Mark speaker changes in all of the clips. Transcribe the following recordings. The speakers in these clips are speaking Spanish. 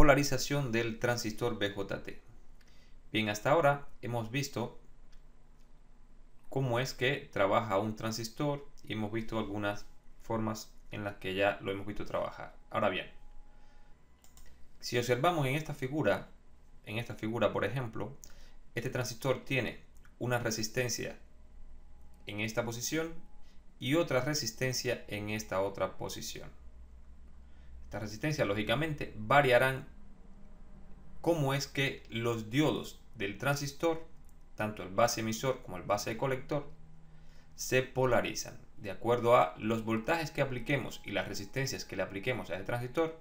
Speaker 1: polarización del transistor BJT. Bien, hasta ahora hemos visto cómo es que trabaja un transistor y hemos visto algunas formas en las que ya lo hemos visto trabajar. Ahora bien, si observamos en esta figura por ejemplo, este transistor tiene una resistencia en esta posición y otra resistencia en esta otra posición. Estas resistencias lógicamente variarán cómo es que los diodos del transistor, tanto el base emisor como el base colector, se polarizan. De acuerdo a los voltajes que apliquemos y las resistencias que le apliquemos a este transistor,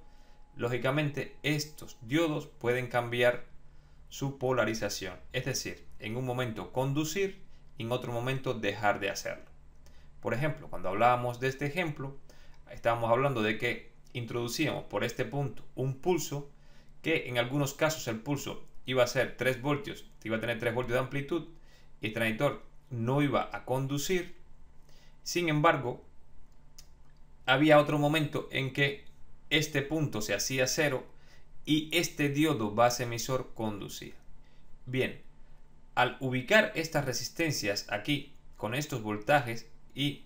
Speaker 1: lógicamente estos diodos pueden cambiar su polarización. Es decir, en un momento conducir y en otro momento dejar de hacerlo. Por ejemplo, cuando hablábamos de este ejemplo, estábamos hablando de que introducíamos por este punto un pulso que en algunos casos el pulso iba a ser 3 voltios, iba a tener 3 voltios de amplitud y el transistor no iba a conducir. Sin embargo, había otro momento en que este punto se hacía 0 y este diodo base emisor conducía. Bien, al ubicar estas resistencias aquí con estos voltajes y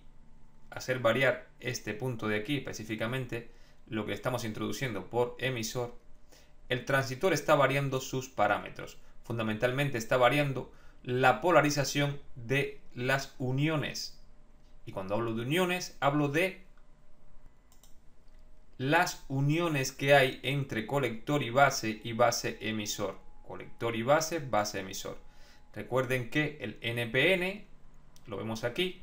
Speaker 1: hacer variar este punto de aquí específicamente, lo que estamos introduciendo por emisor, el transistor está variando sus parámetros. Fundamentalmente está variando la polarización de las uniones. Y cuando hablo de uniones, hablo de las uniones que hay entre colector y base emisor. Colector y base emisor. Recuerden que el NPN, lo vemos aquí,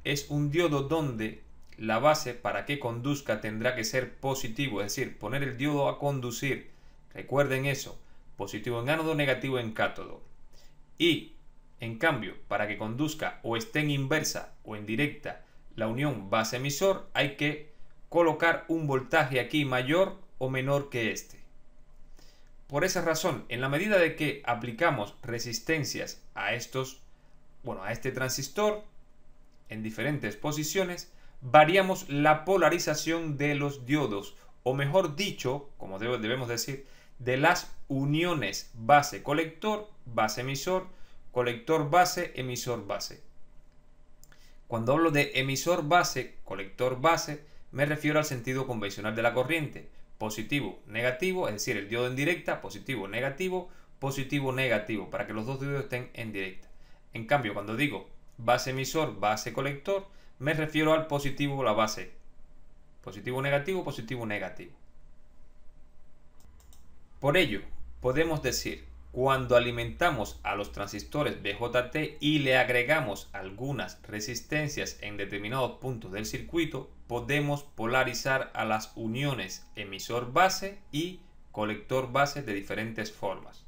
Speaker 1: es un diodo donde la base para que conduzca tendrá que ser positivo, es decir, poner el diodo a conducir. Recuerden eso, positivo en ánodo, negativo en cátodo. Y, en cambio, para que conduzca o esté en inversa o en directa la unión base-emisor, hay que colocar un voltaje aquí mayor o menor que este. Por esa razón, en la medida de que aplicamos resistencias a este transistor en diferentes posiciones, variamos la polarización de los diodos, o mejor dicho, como debemos decir, de las uniones base-colector, base-emisor, colector-base, emisor-base. Cuando hablo de emisor-base, colector-base, me refiero al sentido convencional de la corriente. Positivo, negativo, es decir, el diodo en directa, positivo, negativo, para que los dos diodos estén en directa. En cambio, cuando digo base-emisor, base-colector, me refiero al positivo o la base. Positivo, negativo, negativo. Por ello, podemos decir, cuando alimentamos a los transistores BJT y le agregamos algunas resistencias en determinados puntos del circuito, podemos polarizar a las uniones emisor-base y colector-base de diferentes formas.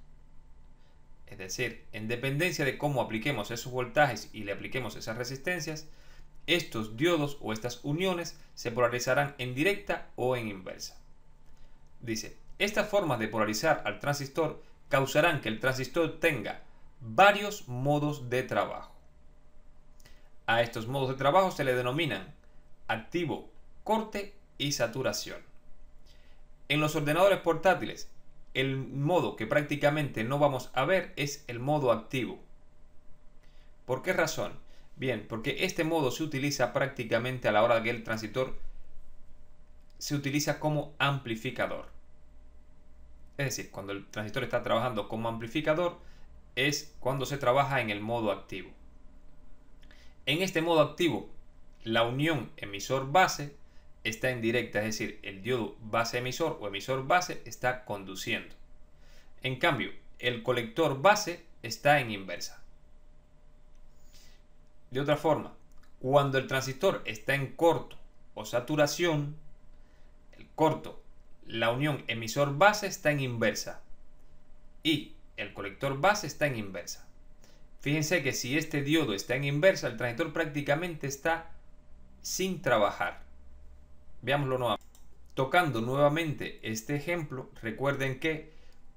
Speaker 1: Es decir, en dependencia de cómo apliquemos esos voltajes y le apliquemos esas resistencias, estos diodos o estas uniones se polarizarán en directa o en inversa. Dice, estas formas de polarizar al transistor causarán que el transistor tenga varios modos de trabajo. A estos modos de trabajo se le denominan activo, corte y saturación. En los ordenadores portátiles, el modo que prácticamente no vamos a ver es el modo activo. ¿Por qué razón? Bien, porque este modo se utiliza prácticamente a la hora de que el transistor se utiliza como amplificador. Es decir, cuando el transistor está trabajando como amplificador es cuando se trabaja en el modo activo. En este modo activo, la unión emisor-base está en directa, es decir, el diodo base-emisor o emisor-base está conduciendo. En cambio, el colector-base está en inversa. De otra forma, cuando el transistor está en corto o saturación, el corto, la unión emisor-base está en inversa y el colector-base está en inversa. Fíjense que si este diodo está en inversa, el transistor prácticamente está sin trabajar. Veámoslo nuevamente. Tocando nuevamente este ejemplo, recuerden que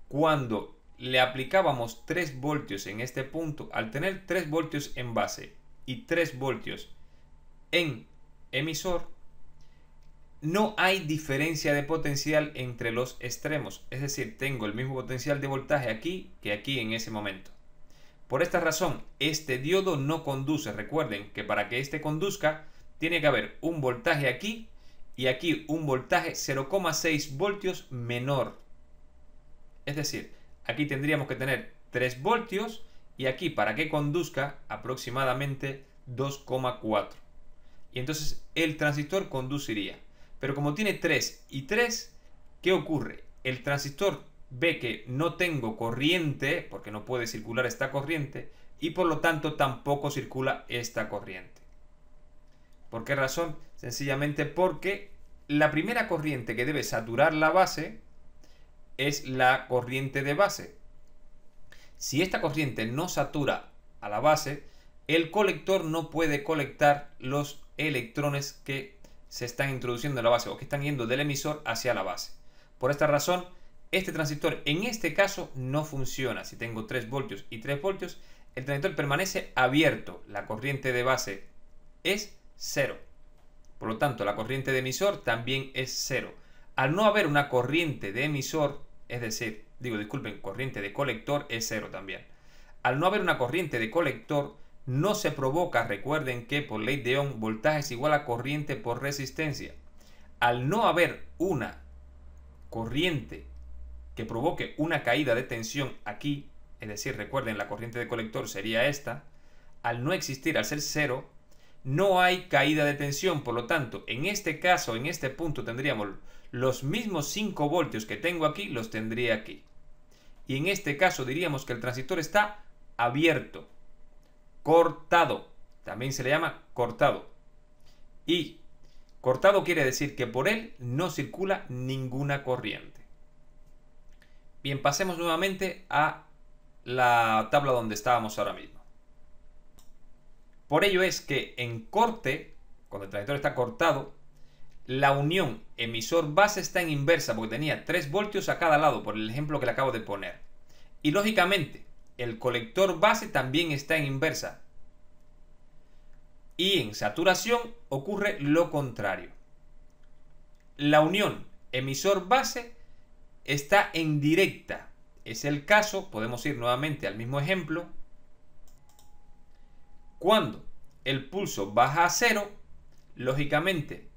Speaker 1: cuando le aplicábamos 3 voltios en este punto, al tener 3 voltios en base y 3 voltios en emisor, no hay diferencia de potencial entre los extremos. Es decir, tengo el mismo potencial de voltaje aquí que aquí en ese momento. Por esta razón, este diodo no conduce. Recuerden que para que este conduzca, tiene que haber un voltaje aquí y aquí un voltaje 0,6 voltios menor. Es decir, aquí tendríamos que tener 3 voltios y aquí para que conduzca aproximadamente 2,4. Y entonces el transistor conduciría. Pero como tiene 3 y 3, ¿qué ocurre? El transistor ve que no tengo corriente, porque no puede circular esta corriente, y por lo tanto tampoco circula esta corriente. ¿Por qué razón? Sencillamente porque la primera corriente que debe saturar la base es la corriente de base. Si esta corriente no satura a la base, el colector no puede colectar los electrones que se están introduciendo en la base o que están yendo del emisor hacia la base. Por esta razón, este transistor en este caso no funciona. Si tengo 3 voltios y 3 voltios, el transistor permanece abierto. La corriente de base es 0. Por lo tanto, la corriente de emisor también es 0. Al no haber una corriente de emisor, es decir, corriente de colector es 0 también. Al no haber una corriente de colector, no se provoca, recuerden que por ley de Ohm, voltaje es igual a corriente por resistencia. Al no haber una corriente que provoque una caída de tensión aquí, es decir, recuerden, la corriente de colector sería esta, al no existir, al ser 0, no hay caída de tensión. Por lo tanto, en este caso, en este punto, tendríamos los mismos 5 voltios que tengo aquí, los tendría aquí. Y en este caso diríamos que el transistor está abierto, cortado, también se le llama cortado. Y cortado quiere decir que por él no circula ninguna corriente. Bien, pasemos nuevamente a la tabla donde estábamos ahora mismo. Por ello es que en corte, cuando el transistor está cortado, la unión emisor-base está en inversa, porque tenía 3 voltios a cada lado, por el ejemplo que le acabo de poner. Y lógicamente, el colector base también está en inversa. Y en saturación ocurre lo contrario. La unión emisor-base está en directa. Es el caso, podemos ir nuevamente al mismo ejemplo. Cuando el pulso baja a 0, lógicamente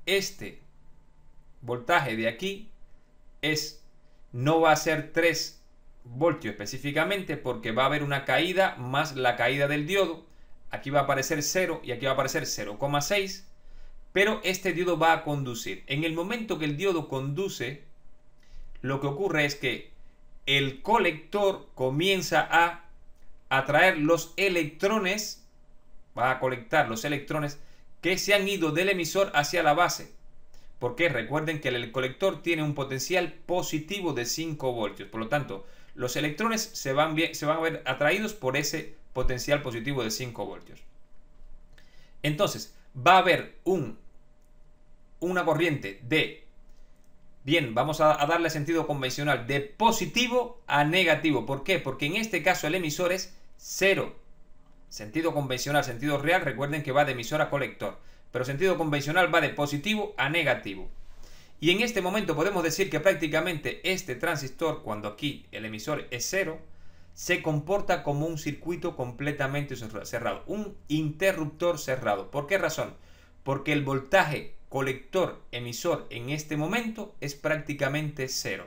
Speaker 1: este voltaje de aquí no va a ser 3 voltios específicamente, porque va a haber una caída más la caída del diodo. Aquí va a aparecer 0 y aquí va a aparecer 0,6, pero este diodo va a conducir. En el momento que el diodo conduce, lo que ocurre es que el colector comienza a atraer los electrones, va a colectar los electrones que se han ido del emisor hacia la base. Porque recuerden que el colector tiene un potencial positivo de 5 voltios. Por lo tanto, los electrones se van a ver atraídos por ese potencial positivo de 5 voltios. Entonces, va a haber una corriente de, bien, vamos a darle sentido convencional, de positivo a negativo. ¿Por qué? Porque en este caso el emisor es 0. Sentido convencional, sentido real, recuerden que va de emisor a colector. Pero sentido convencional va de positivo a negativo. Y en este momento podemos decir que prácticamente este transistor, cuando aquí el emisor es 0, se comporta como un circuito completamente cerrado, un interruptor cerrado. ¿Por qué razón? Porque el voltaje colector-emisor en este momento es prácticamente 0.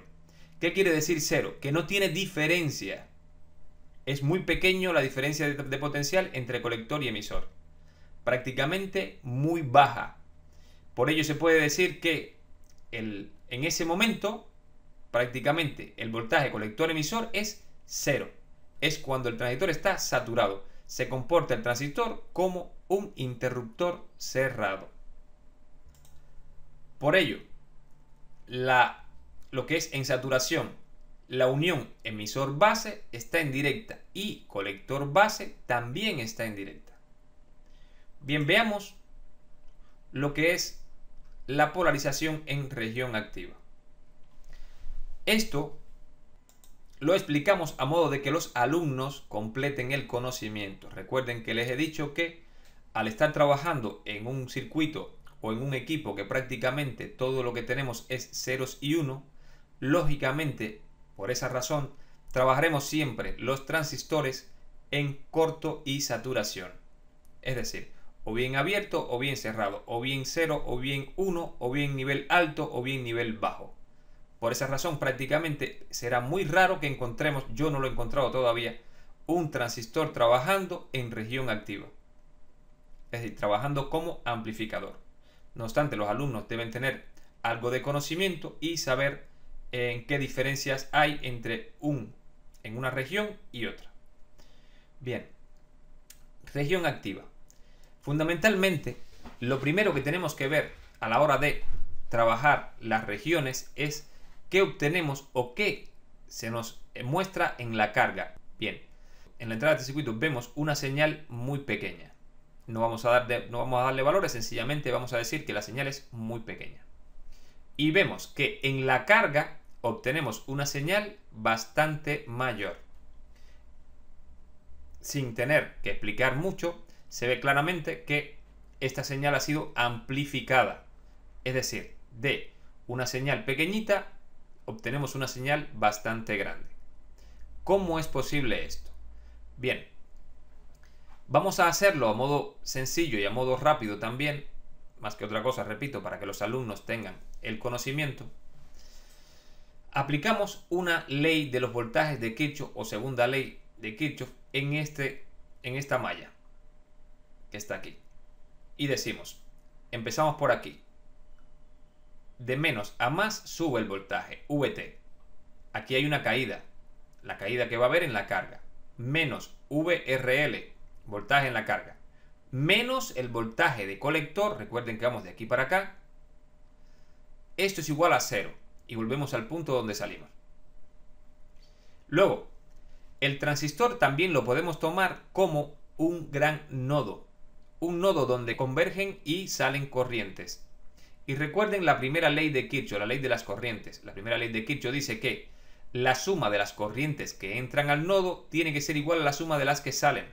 Speaker 1: ¿Qué quiere decir 0? Que no tiene diferencia. Es muy pequeño la diferencia de potencial entre colector y emisor. Prácticamente muy baja. Por ello se puede decir que en ese momento prácticamente el voltaje colector-emisor es 0. Es cuando el transistor está saturado. Se comporta el transistor como un interruptor cerrado. Por ello, lo que es en saturación, la unión emisor-base está en directa y colector-base también está en directa. Bien, veamos lo que es la polarización en región activa. Esto lo explicamos a modo de que los alumnos completen el conocimiento. Recuerden que les he dicho que al estar trabajando en un circuito o en un equipo que prácticamente todo lo que tenemos es ceros y uno, lógicamente, por esa razón, trabajaremos siempre los transistores en corto y saturación. Es decir, o bien abierto o bien cerrado, o bien 0 o bien 1, o bien nivel alto o bien nivel bajo. Por esa razón prácticamente será muy raro que encontremos, yo no lo he encontrado todavía, un transistor trabajando en región activa. Es decir, trabajando como amplificador. No obstante, los alumnos deben tener algo de conocimiento y saber en qué diferencias hay entre en una región y otra. Bien, región activa. Fundamentalmente, lo primero que tenemos que ver a la hora de trabajar las regiones es qué obtenemos o qué se nos muestra en la carga. Bien, en la entrada de circuito vemos una señal muy pequeña. No vamos a darle valores, sencillamente vamos a decir que la señal es muy pequeña. Y vemos que en la carga obtenemos una señal bastante mayor. Sin tener que explicar mucho, se ve claramente que esta señal ha sido amplificada. Es decir, de una señal pequeñita obtenemos una señal bastante grande. ¿Cómo es posible esto? Bien, vamos a hacerlo a modo sencillo y a modo rápido también, más que otra cosa, repito, para que los alumnos tengan el conocimiento. Aplicamos una ley de los voltajes de Kirchhoff o segunda ley de Kirchhoff en esta malla que está aquí. Y decimos, empezamos por aquí. De menos a más sube el voltaje, VT. Aquí hay una caída, la caída que va a haber en la carga. Menos VRL, voltaje en la carga. Menos el voltaje de colector, recuerden que vamos de aquí para acá. Esto es igual a 0. Y volvemos al punto donde salimos. Luego, el transistor también lo podemos tomar como un gran nodo. Un nodo donde convergen y salen corrientes. Y recuerden la primera ley de Kirchhoff, la ley de las corrientes. La primera ley de Kirchhoff dice que la suma de las corrientes que entran al nodo tiene que ser igual a la suma de las que salen.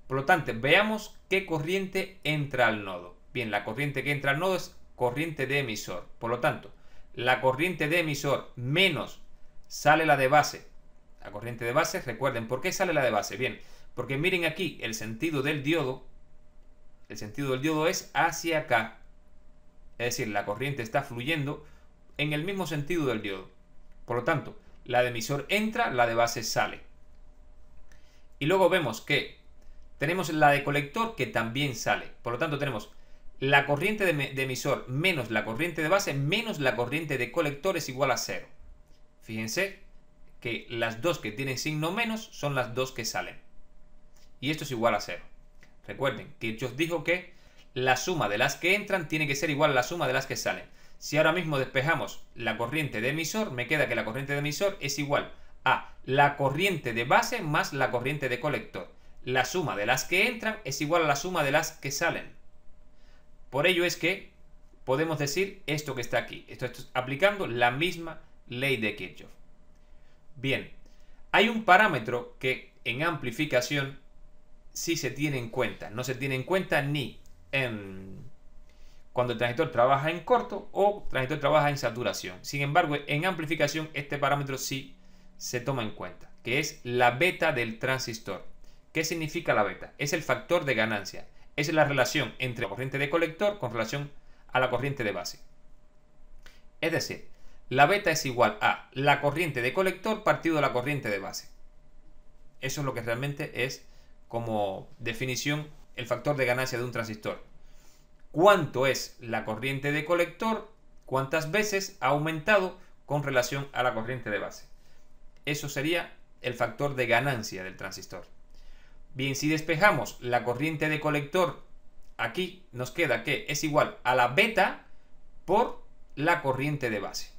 Speaker 1: Por lo tanto, veamos qué corriente entra al nodo. Bien, la corriente que entra al nodo es corriente de emisor. Por lo tanto, la corriente de emisor menos sale la de base. La corriente de base, recuerden, ¿por qué sale la de base? Bien, porque miren aquí el sentido del diodo. El sentido del diodo es hacia acá. Es decir, la corriente está fluyendo en el mismo sentido del diodo. Por lo tanto, la de emisor entra, la de base sale. Y luego vemos que tenemos la de colector que también sale. Por lo tanto, tenemos la corriente de emisor menos la corriente de base menos la corriente de colector es igual a 0. Fíjense que las dos que tienen signo menos son las dos que salen. Y esto es igual a 0. Recuerden que yo os digo que la suma de las que entran tiene que ser igual a la suma de las que salen. Si ahora mismo despejamos la corriente de emisor, me queda que la corriente de emisor es igual a la corriente de base más la corriente de colector. La suma de las que entran es igual a la suma de las que salen. Por ello es que podemos decir esto que está aquí. Esto es aplicando la misma ley de Kirchhoff. Bien, hay un parámetro que en amplificación sí se tiene en cuenta. No se tiene en cuenta ni cuando el transistor trabaja en corto o el transistor trabaja en saturación. Sin embargo, en amplificación este parámetro sí se toma en cuenta, que es la beta del transistor. ¿Qué significa la beta? Es el factor de ganancia. Es la relación entre la corriente de colector con relación a la corriente de base. Es decir, la beta es igual a la corriente de colector partido de la corriente de base. Eso es lo que realmente es, como definición, el factor de ganancia de un transistor. ¿Cuánto es la corriente de colector? ¿Cuántas veces ha aumentado con relación a la corriente de base? Eso sería el factor de ganancia del transistor. Bien, si despejamos la corriente de colector, aquí nos queda que es igual a la beta por la corriente de base.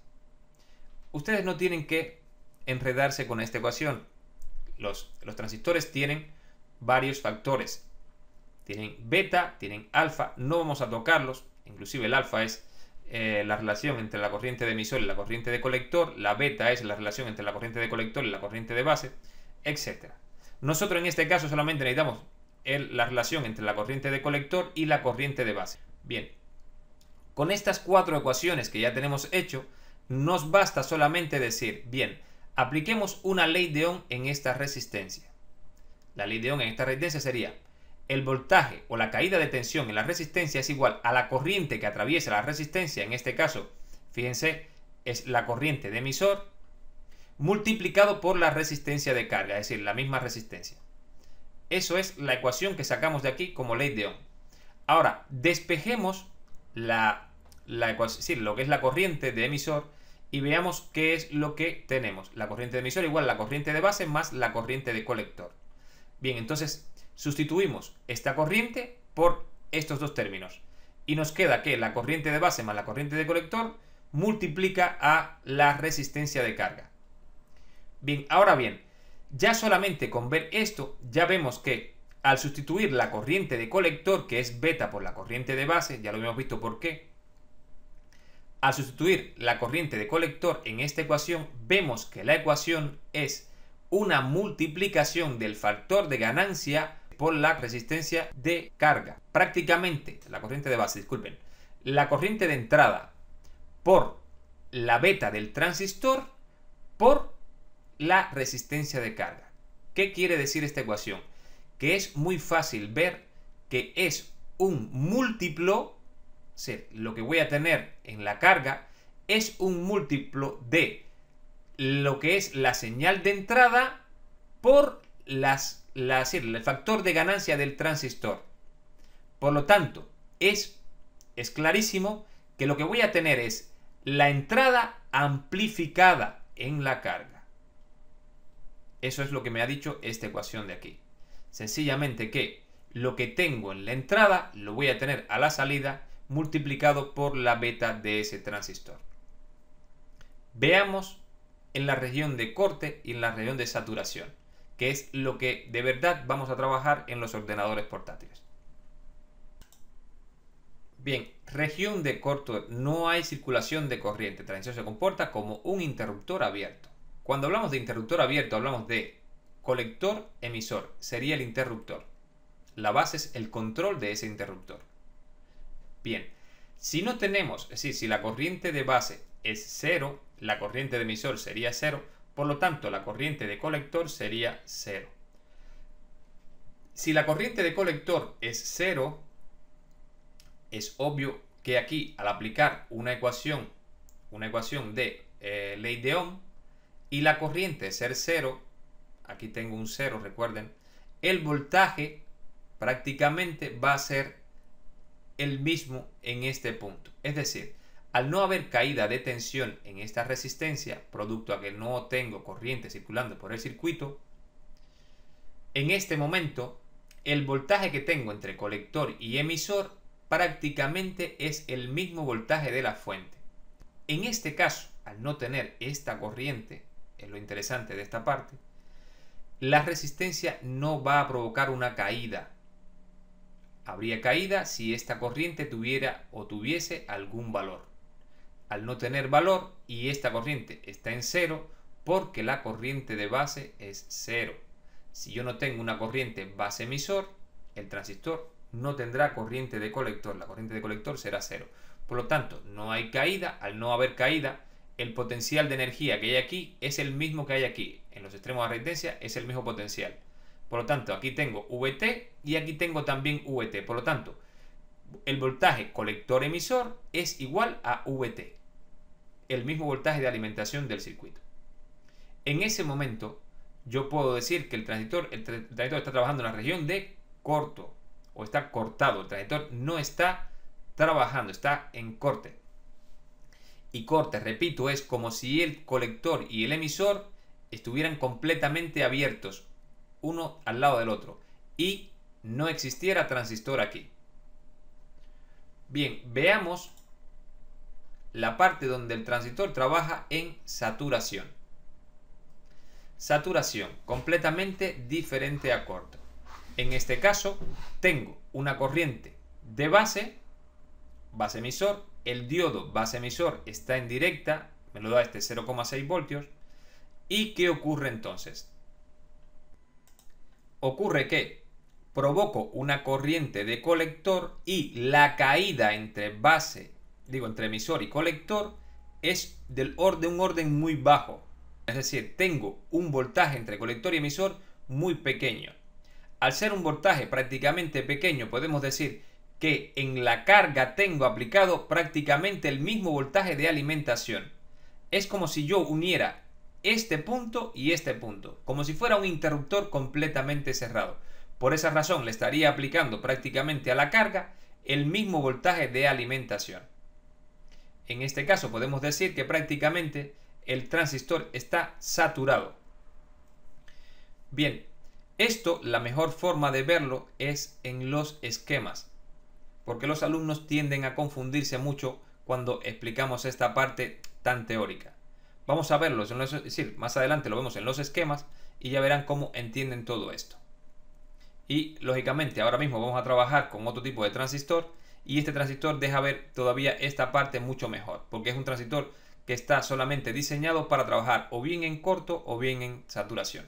Speaker 1: Ustedes no tienen que enredarse con esta ecuación. Los transistores tienen varios factores. Tienen beta, tienen alfa, no vamos a tocarlos. Inclusive el alfa es la relación entre la corriente de emisor y la corriente de colector. La beta es la relación entre la corriente de colector y la corriente de base, etc. Nosotros en este caso solamente necesitamos la relación entre la corriente de colector y la corriente de base. Bien, Con estas 4 ecuaciones que ya tenemos hecho, nos basta solamente decir, bien, apliquemos una ley de Ohm en esta resistencia. La ley de Ohm en esta resistencia sería, el voltaje o la caída de tensión en la resistencia es igual a la corriente que atraviesa la resistencia, en este caso, fíjense, es la corriente de emisor, multiplicado por la resistencia de carga, es decir, la misma resistencia. Eso es la ecuación que sacamos de aquí como ley de Ohm. Ahora, despejemos lo que es la corriente de emisor y veamos qué es lo que tenemos. La corriente de emisor igual a la corriente de base más la corriente de colector. Bien, entonces sustituimos esta corriente por estos dos términos. Y nos queda que la corriente de base más la corriente de colector multiplica a la resistencia de carga. Bien, ahora bien, ya solamente con ver esto, ya vemos que al sustituir la corriente de colector, que es beta, por la corriente de base, ya lo hemos visto por qué, al sustituir la corriente de colector en esta ecuación, vemos que la ecuación es una multiplicación del factor de ganancia por la resistencia de carga. Prácticamente, la corriente de base, disculpen, la corriente de entrada por la beta del transistor por la resistencia de carga. ¿Qué quiere decir esta ecuación? Que es muy fácil ver que es un múltiplo, lo que voy a tener en la carga es un múltiplo de lo que es la señal de entrada por el factor de ganancia del transistor. Por lo tanto, es clarísimo que lo que voy a tener es la entrada amplificada en la carga. Eso es lo que me ha dicho esta ecuación de aquí. Sencillamente que lo que tengo en la entrada lo voy a tener a la salida multiplicado por la beta de ese transistor. Veamos en la región de corte y en la región de saturación, que es lo que de verdad vamos a trabajar en los ordenadores portátiles. Bien, región de corto, no hay circulación de corriente. El transistor se comporta como un interruptor abierto. Cuando hablamos de interruptor abierto, hablamos de colector emisor, sería el interruptor. La base es el control de ese interruptor. Bien, si no tenemos, es decir, si la corriente de base es 0, la corriente de emisor sería 0, por lo tanto la corriente de colector sería 0. Si la corriente de colector es 0, es obvio que aquí al aplicar una ecuación de ley de Ohm y la corriente ser 0, aquí tengo un 0, recuerden, el voltaje prácticamente va a ser el mismo en este punto. Es decir, al no haber caída de tensión en esta resistencia, producto a que no tengo corriente circulando por el circuito, en este momento el voltaje que tengo entre colector y emisor prácticamente es el mismo voltaje de la fuente. En este caso, al no tener esta corriente, es lo interesante de esta parte, la resistencia no va a provocar una caída. Habría caída si esta corriente tuviera o tuviese algún valor. Al no tener valor y esta corriente está en 0, porque la corriente de base es 0. Si yo no tengo una corriente base emisor, el transistor no tendrá corriente de colector. La corriente de colector será 0. Por lo tanto, no hay caída. Al no haber caída, el potencial de energía que hay aquí es el mismo que hay aquí. En los extremos de la resistencia es el mismo potencial. Por lo tanto, aquí tengo VT y aquí tengo también VT. Por lo tanto, el voltaje colector-emisor es igual a VT. El mismo voltaje de alimentación del circuito. En ese momento, yo puedo decir que el transistor está trabajando en la región de corto. O está cortado. El transistor no está trabajando, está en corte. Y corte, repito, es como si el colector y el emisor estuvieran completamente abiertos, uno al lado del otro, y no existiera transistor aquí. Bien, veamos la parte donde el transistor trabaja en saturación. Saturación, completamente diferente a corto. En este caso, tengo una corriente de base emisor, el diodo base emisor está en directa, me lo da este 0,6 voltios. ¿Y qué ocurre entonces? Ocurre que provoco una corriente de colector y la caída entre base entre emisor y colector es de un orden muy bajo. Es decir, tengo un voltaje entre colector y emisor muy pequeño. Al ser un voltaje prácticamente pequeño, podemos decir que en la carga tengo aplicado prácticamente el mismo voltaje de alimentación. Es como si yo uniera este punto y este punto, como si fuera un interruptor completamente cerrado. Por esa razón le estaría aplicando prácticamente a la carga el mismo voltaje de alimentación. En este caso podemos decir que prácticamente el transistor está saturado. Bien, esto, la mejor forma de verlo es en los esquemas, porque los alumnos tienden a confundirse mucho cuando explicamos esta parte tan teórica. Vamos a verlo, es decir, más adelante lo vemos en los esquemas y ya verán cómo entienden todo esto. Y lógicamente ahora mismo vamos a trabajar con otro tipo de transistor y este transistor deja ver todavía esta parte mucho mejor, porque es un transistor que está solamente diseñado para trabajar o bien en corto o bien en saturación.